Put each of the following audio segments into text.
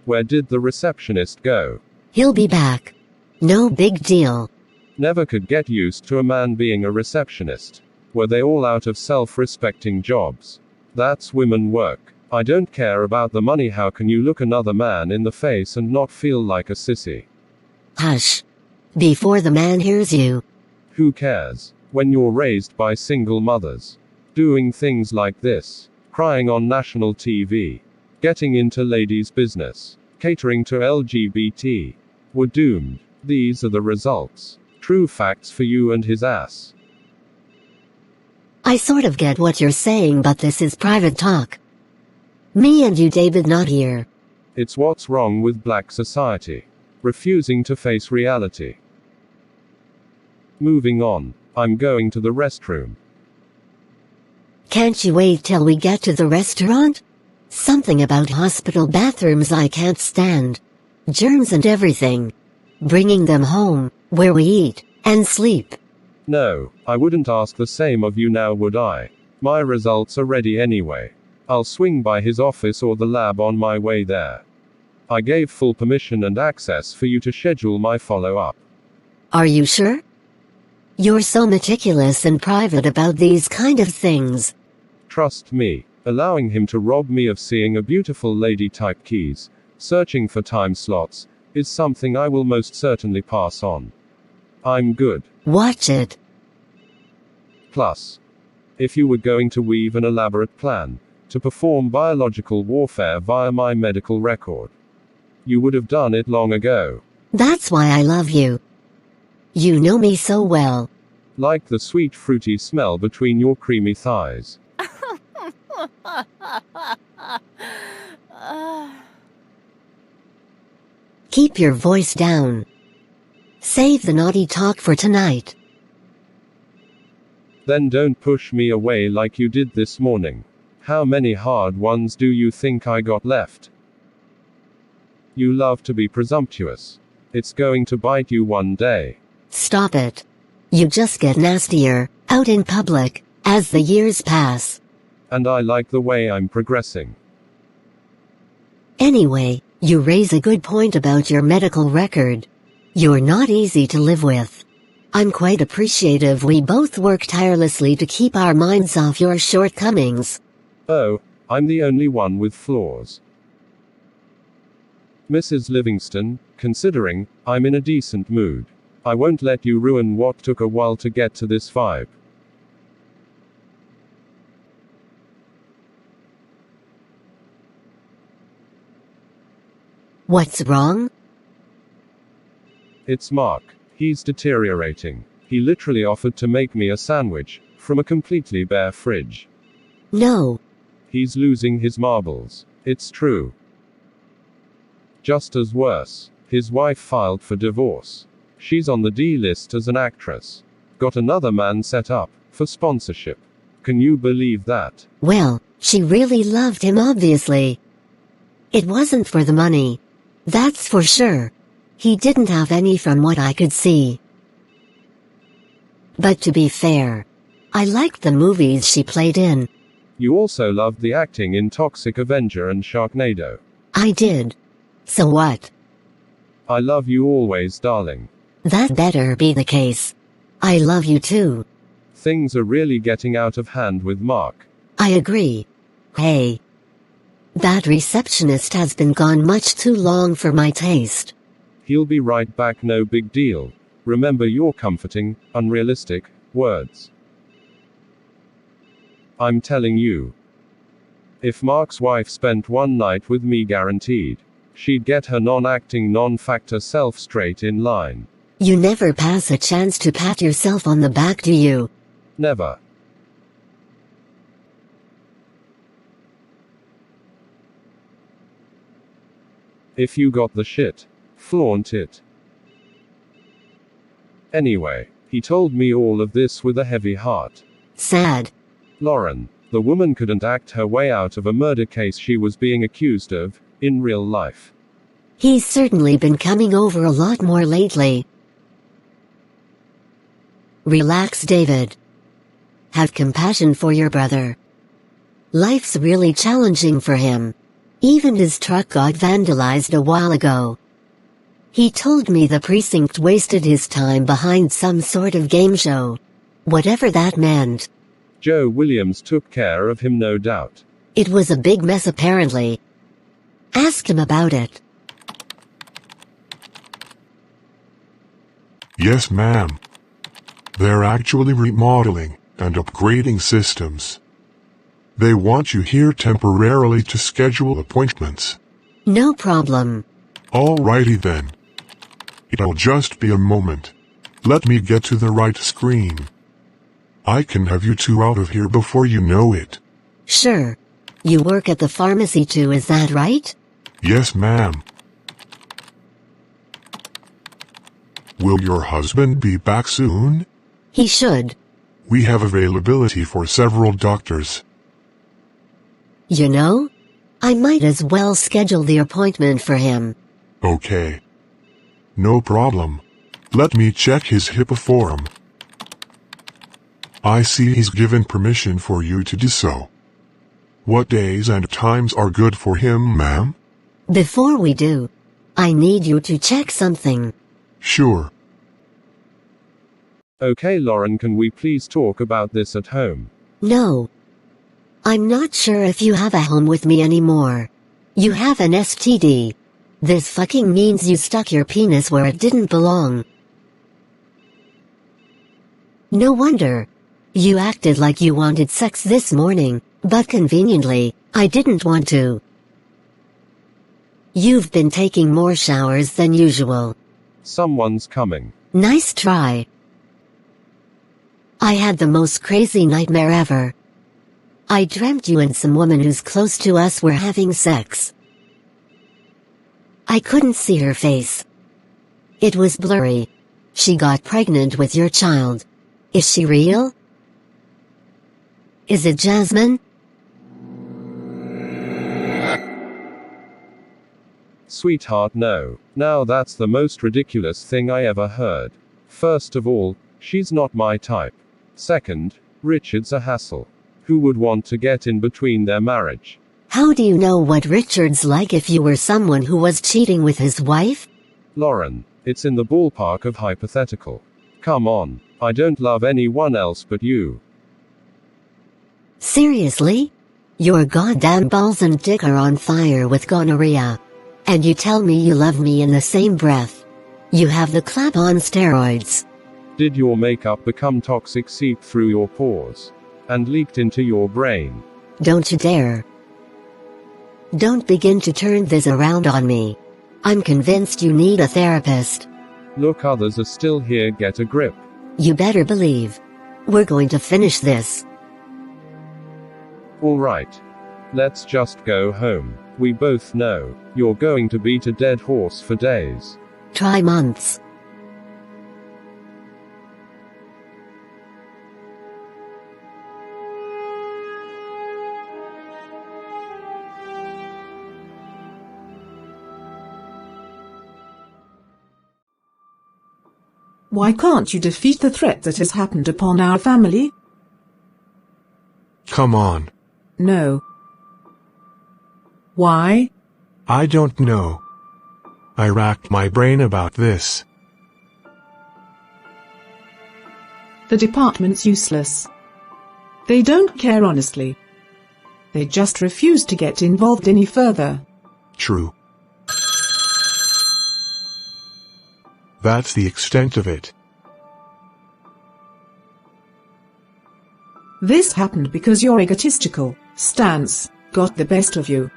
Where did the receptionist go? He'll be back. No big deal. Never could get used to a man being a receptionist. Were they all out of self-respecting jobs? That's women work. I don't care about the money. How can you look another man in the face and not feel like a sissy? Hush. Before the man hears you. Who cares? When you're raised by single mothers. Doing things like this. Crying on national TV. Getting into ladies' business. Catering to LGBT. We're doomed. These are the results. True facts for you and his ass. I sort of get what you're saying, but this is private talk. Me and you, David, not here. It's what's wrong with black society. Refusing to face reality. Moving on. I'm going to the restroom. Can't you wait till we get to the restaurant? Something about hospital bathrooms I can't stand. Germs and everything. Bringing them home, where we eat and sleep. No, I wouldn't ask the same of you now, would I? My results are ready anyway. I'll swing by his office or the lab on my way there. I gave full permission and access for you to schedule my follow-up. Are you sure? You're so meticulous and private about these kind of things. Trust me, allowing him to rob me of seeing a beautiful lady type keys, searching for time slots, is something I will most certainly pass on. I'm good. Watch it. Plus, if you were going to weave an elaborate plan to perform biological warfare via my medical record, you would have done it long ago. That's why I love you. You know me so well. Like the sweet fruity smell between your creamy thighs. Keep your voice down. Save the naughty talk for tonight. Then don't push me away like you did this morning. How many hard ones do you think I got left? You love to be presumptuous. It's going to bite you one day. Stop it. You just get nastier, out in public, as the years pass. And I like the way I'm progressing. Anyway, you raise a good point about your medical record. You're not easy to live with. I'm quite appreciative we both work tirelessly to keep our minds off your shortcomings. Oh, I'm the only one with flaws. Mrs. Livingston, considering I'm in a decent mood, I won't let you ruin what took a while to get to this vibe. What's wrong? It's Mark. He's deteriorating. He literally offered to make me a sandwich from a completely bare fridge. No. He's losing his marbles. It's true. Just as worse, his wife filed for divorce. She's on the D-list as an actress. Got another man set up for sponsorship. Can you believe that? Well, she really loved him, obviously. It wasn't for the money. That's for sure. He didn't have any from what I could see. But to be fair, I liked the movies she played in. You also loved the acting in Toxic Avenger and Sharknado. I did. So what? I love you always, darling. That better be the case. I love you too. Things are really getting out of hand with Mark. I agree. Hey. That receptionist has been gone much too long for my taste. He'll be right back, no big deal. Remember your comforting, unrealistic words. I'm telling you. If Mark's wife spent one night with me, guaranteed, she'd get her non-acting, non-factor self straight in line. You never pass a chance to pat yourself on the back, do you? Never. If you got the shit, flaunt it. Anyway, he told me all of this with a heavy heart. Sad. Lauren, the woman couldn't act her way out of a murder case she was being accused of, in real life. He's certainly been coming over a lot more lately. Relax, David. Have compassion for your brother. Life's really challenging for him. Even his truck got vandalized a while ago. He told me the precinct wasted his time behind some sort of game show. Whatever that meant. Joe Williams took care of him, no doubt. It was a big mess apparently. Ask him about it. Yes, ma'am. They're actually remodeling and upgrading systems. They want you here temporarily to schedule appointments. No problem. Alrighty then. It'll just be a moment. Let me get to the right screen. I can have you two out of here before you know it. Sure. You work at the pharmacy too, is that right? Yes, ma'am. Will your husband be back soon? He should. We have availability for several doctors. You know, I might as well schedule the appointment for him. Okay. No problem. Let me check his HIPAA form. I see he's given permission for you to do so. What days and times are good for him, ma'am? Before we do, I need you to check something. Sure. Okay, Lauren, can we please talk about this at home? No. I'm not sure if you have a home with me anymore. You have an STD. This fucking means you stuck your penis where it didn't belong. No wonder. You acted like you wanted sex this morning, but conveniently, I didn't want to. You've been taking more showers than usual. Someone's coming. Nice try. I had the most crazy nightmare ever. I dreamt you and some woman who's close to us were having sex. I couldn't see her face. It was blurry. She got pregnant with your child. Is she real? Is it Jasmine? Sweetheart, no. Now that's the most ridiculous thing I ever heard. First of all, she's not my type. Second, Richard's a hassle. Who would want to get in between their marriage? How do you know what Richard's like if you were someone who was cheating with his wife? Lauren, it's in the ballpark of hypothetical. Come on, I don't love anyone else but you. Seriously? Your goddamn balls and dick are on fire with gonorrhea. And you tell me you love me in the same breath. You have the clap on steroids. Did your makeup become toxic, seep through your pores, and leaked into your brain? Don't you dare. Don't begin to turn this around on me. I'm convinced you need a therapist. Look, others are still here, get a grip. You better believe. We're going to finish this. Alright. Let's just go home. We both know, you're going to beat a dead horse for days. Try months. Why can't you defeat the threat that has happened upon our family? Come on. No. Why? I don't know. I racked my brain about this. The department's useless. They don't care honestly. They just refuse to get involved any further. True. That's the extent of it. This happened because your egotistical stance got the best of you.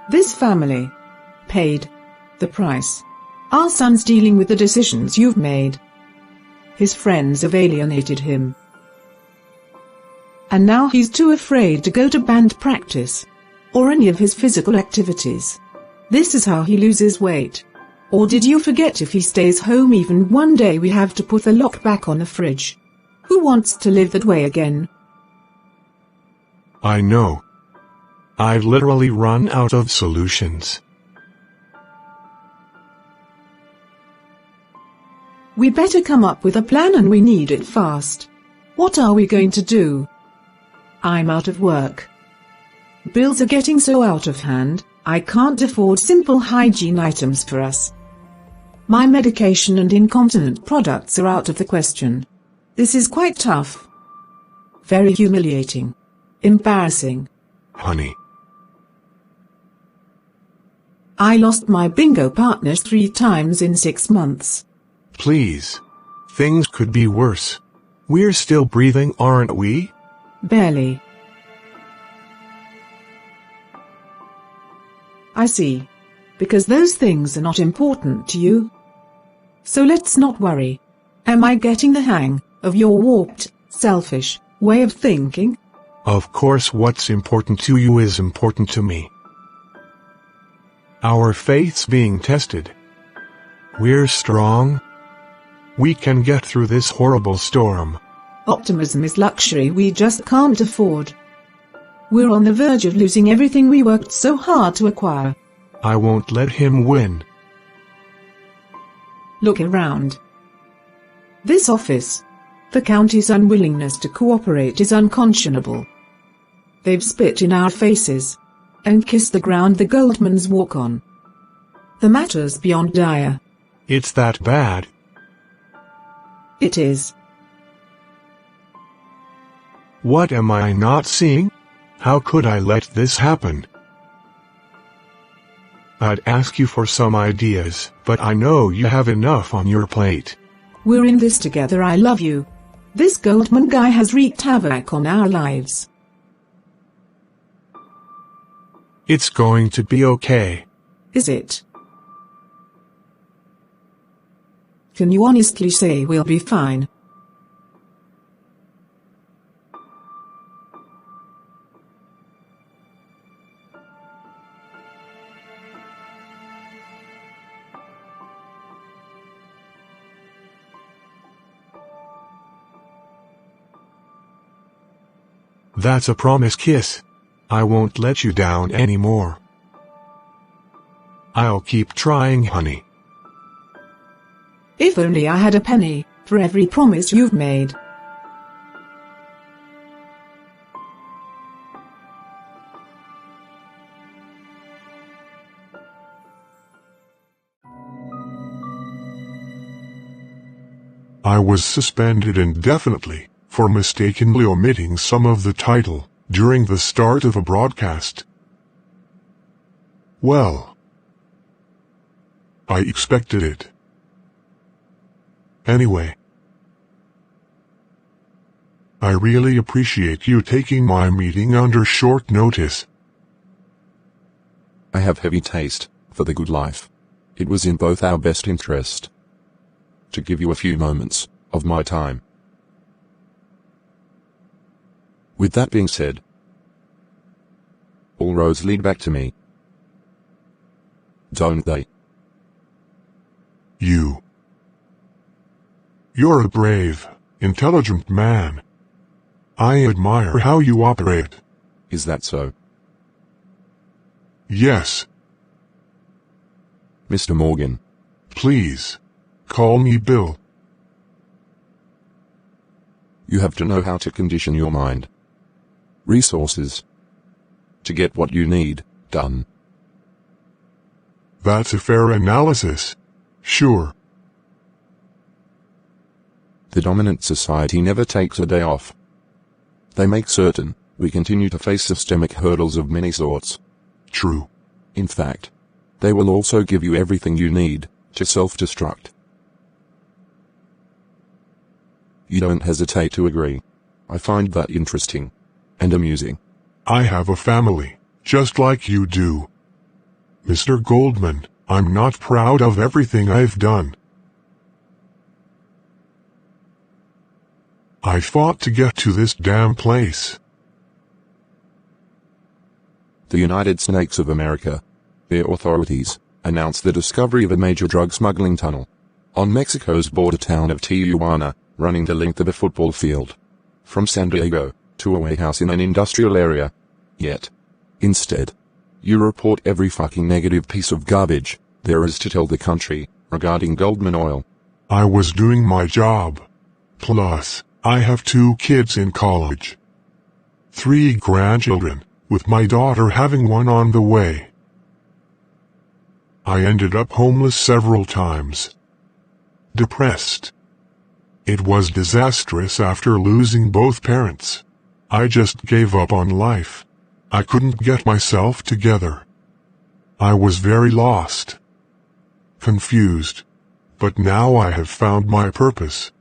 This family paid the price. Our son's dealing with the decisions you've made. His friends have alienated him. And now he's too afraid to go to band practice or any of his physical activities. This is how he loses weight. Or did you forget if he stays home even one day we have to put the lock back on the fridge? Who wants to live that way again? I know. I've literally run out of solutions. We better come up with a plan and we need it fast. What are we going to do? I'm out of work. Bills are getting so out of hand, I can't afford simple hygiene items for us. My medication and incontinent products are out of the question. This is quite tough. Very humiliating. Embarrassing. Honey. I lost my bingo partners 3 times in 6 months. Please. Things could be worse. We're still breathing, aren't we? Barely. I see. Because those things are not important to you. So let's not worry. Am I getting the hang of your warped, selfish way of thinking? Of course, what's important to you is important to me. Our faith's being tested. We're strong. We can get through this horrible storm. Optimism is luxury we just can't afford. We're on the verge of losing everything we worked so hard to acquire. I won't let him win. Look around. This office. The county's unwillingness to cooperate is unconscionable. They've spit in our faces and kissed the ground the Goldmans walk on. The matter's beyond dire. It's that bad. It is. What am I not seeing? How could I let this happen? I'd ask you for some ideas, but I know you have enough on your plate. We're in this together, I love you. This Goldman guy has wreaked havoc on our lives. It's going to be okay. Is it? Can you honestly say we'll be fine? That's a promise kiss. I won't let you down anymore. I'll keep trying, honey. If only I had a penny for every promise you've made. I was suspended indefinitely for mistakenly omitting some of the title during the start of a broadcast. Well, I expected it. Anyway, I really appreciate you taking my meeting under short notice. I have heavy taste for the good life. It was in both our best interest to give you a few moments of my time. With that being said, all roads lead back to me. Don't they? You're a brave, intelligent man. I admire how you operate. Is that so? Yes. Mr. Morgan. Please, call me Bill. You have to know how to condition your mind. Resources. To get what you need done. That's a fair analysis. Sure. The dominant society never takes a day off. They make certain we continue to face systemic hurdles of many sorts. True. In fact, they will also give you everything you need to self-destruct. You don't hesitate to agree. I find that interesting and amusing. I have a family, just like you do. Mr. Goldman, I'm not proud of everything I've done. I fought to get to this damn place. The United States of America, their authorities, announced the discovery of a major drug smuggling tunnel on Mexico's border town of Tijuana, running the length of a football field, from San Diego to a warehouse in an industrial area. Yet, instead, you report every fucking negative piece of garbage there is to tell the country regarding Goldman Oil. I was doing my job. Plus, I have 2 kids in college. 3 grandchildren, with my daughter having one on the way. I ended up homeless several times. Depressed. It was disastrous after losing both parents. I just gave up on life. I couldn't get myself together. I was very lost. Confused. But now I have found my purpose.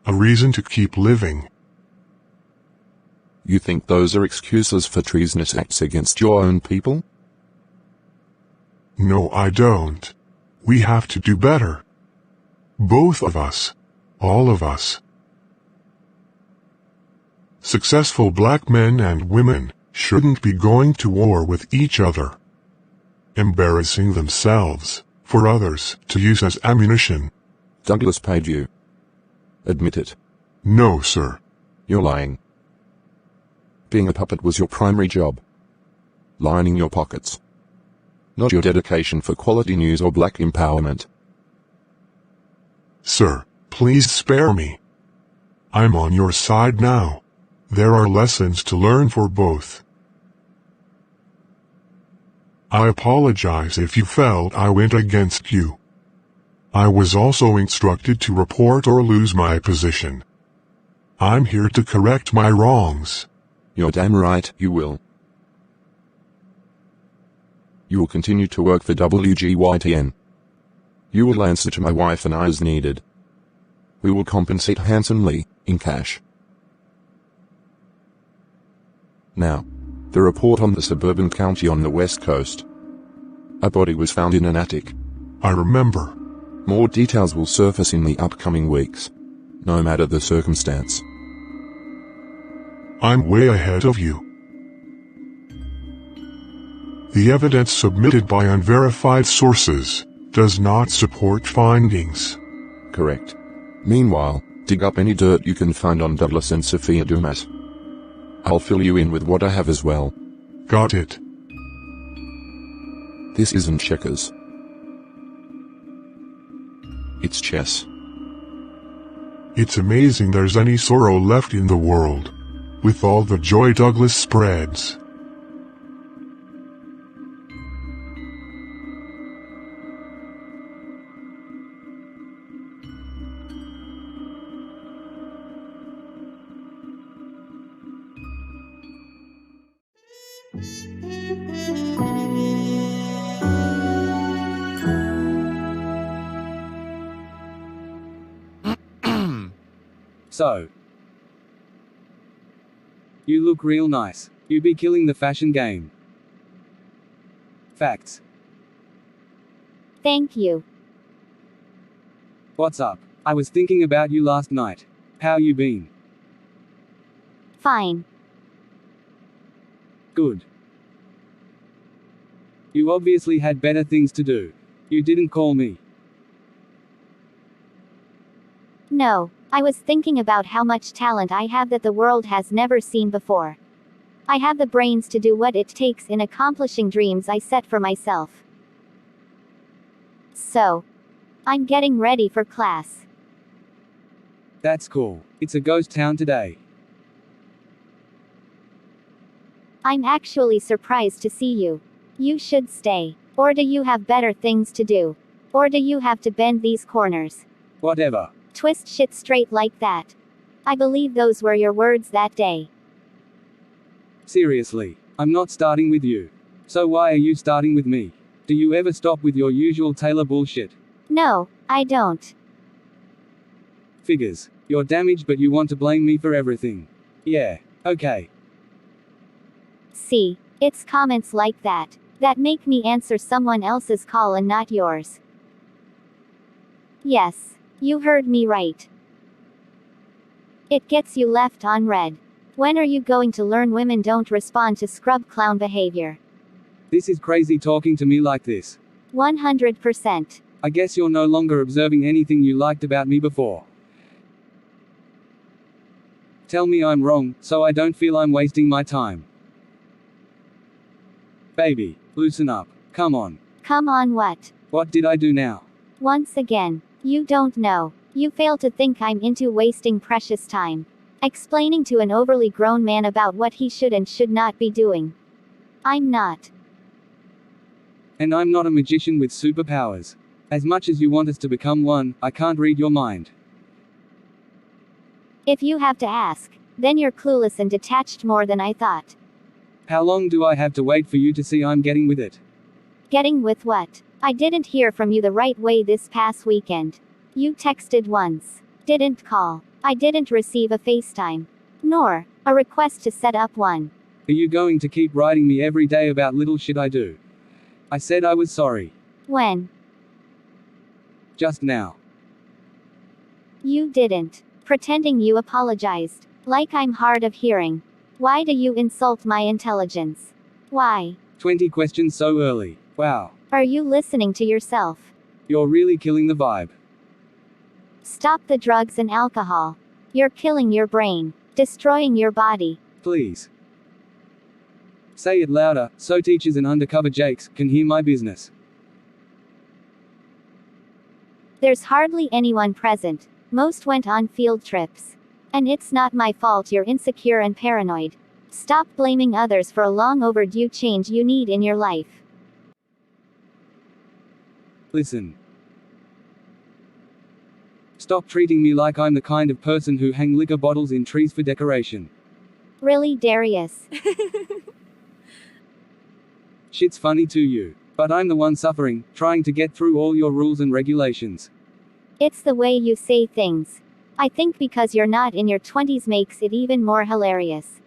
A reason to keep living. You think those are excuses for treasonous acts against your own people? No, I don't. We have to do better. Both of us. All of us. Successful black men and women shouldn't be going to war with each other, embarrassing themselves for others to use as ammunition. Douglas paid you. Admit it. No, sir. You're lying. Being a puppet was your primary job. Lining your pockets. Not your dedication for quality news or black empowerment. Sir, please spare me. I'm on your side now. There are lessons to learn for both. I apologize if you felt I went against you. I was also instructed to report or lose my position. I'm here to correct my wrongs. You're damn right you will. You will continue to work for WGYTN. You will answer to my wife and I as needed. We will compensate handsomely, in cash. Now, the report on the suburban county on the west coast. A body was found in an attic. I remember. More details will surface in the upcoming weeks, no matter the circumstance. I'm way ahead of you. The evidence submitted by unverified sources does not support findings. Correct. Meanwhile, dig up any dirt you can find on Douglas and Sophia Dumas. I'll fill you in with what I have as well. Got it. This isn't checkers. It's chess. It's amazing there's any sorrow left in the world, with all the joy Douglas spreads. So, you look real nice. You be killing the fashion game. Facts. Thank you. What's up? I was thinking about you last night. How you been? Fine. Good. You obviously had better things to do. You didn't call me. No, I was thinking about how much talent I have that the world has never seen before. I have the brains to do what it takes in accomplishing dreams I set for myself. So, I'm getting ready for class. That's cool. It's a ghost town today. I'm actually surprised to see you. You should stay. Or do you have better things to do? Or do you have to bend these corners? Whatever. Twist shit straight like that. I believe those were your words that day. Seriously, I'm not starting with you. So why are you starting with me? Do you ever stop with your usual Taylor bullshit? No, I don't. Figures. You're damaged but you want to blame me for everything. Yeah, okay. See, it's comments like that that make me answer someone else's call and not yours. Yes, you heard me right. It gets you left on red. When are you going to learn women don't respond to scrub clown behavior? This is crazy talking to me like this. 100%. I guess you're no longer observing anything you liked about me before. Tell me I'm wrong, so I don't feel I'm wasting my time. Baby, loosen up. Come on. Come on what? What did I do now? Once again, you don't know. You fail to think I'm into wasting precious time. Explaining to an overly grown man about what he should and should not be doing. I'm not. And I'm not a magician with superpowers. As much as you want us to become one, I can't read your mind. If you have to ask, then you're clueless and detached more than I thought. How long do I have to wait for you to see I'm getting with it? Getting with what? I didn't hear from you the right way this past weekend. You texted once. Didn't call. I didn't receive a FaceTime. Nor a request to set up one. Are you going to keep writing me every day about little shit I do? I said I was sorry. When? Just now. You didn't. Pretending you apologized. Like I'm hard of hearing. Why do you insult my intelligence? Why? 20 questions so early. Wow. Are you listening to yourself? You're really killing the vibe. Stop the drugs and alcohol. You're killing your brain. Destroying your body. Please. Say it louder, so teachers and undercover jakes can hear my business. There's hardly anyone present. Most went on field trips. And it's not my fault you're insecure and paranoid. Stop blaming others for a long overdue change you need in your life. Listen. Stop treating me like I'm the kind of person who hang liquor bottles in trees for decoration. Really, Darius? Shit's funny to you. But I'm the one suffering, trying to get through all your rules and regulations. It's the way you say things. I think because you're not in your 20s makes it even more hilarious.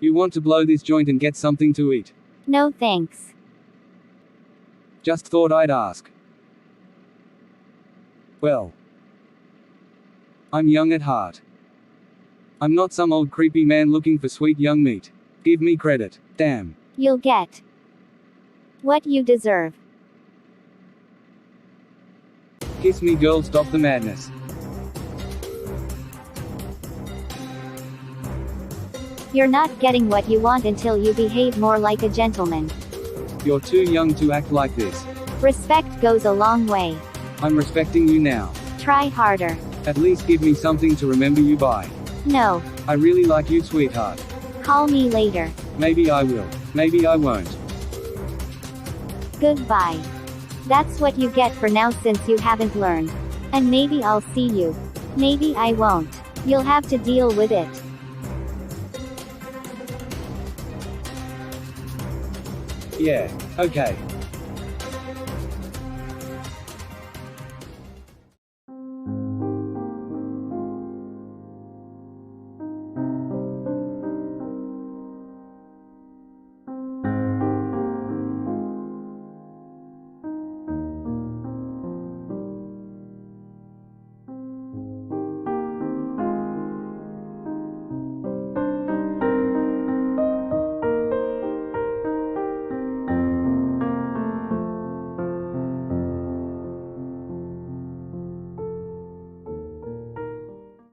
You want to blow this joint and get something to eat? No thanks. Just thought I'd ask. Well. I'm young at heart. I'm not some old creepy man looking for sweet young meat. Give me credit. Damn. You'll get what you deserve. Kiss me, girl, stop the madness. You're not getting what you want until you behave more like a gentleman. You're too young to act like this. Respect goes a long way. I'm respecting you now. Try harder. At least give me something to remember you by. No. I really like you, sweetheart. Call me later. Maybe I will. Maybe I won't. Goodbye. That's what you get for now since you haven't learned. And maybe I'll see you. Maybe I won't. You'll have to deal with it. Yeah, okay.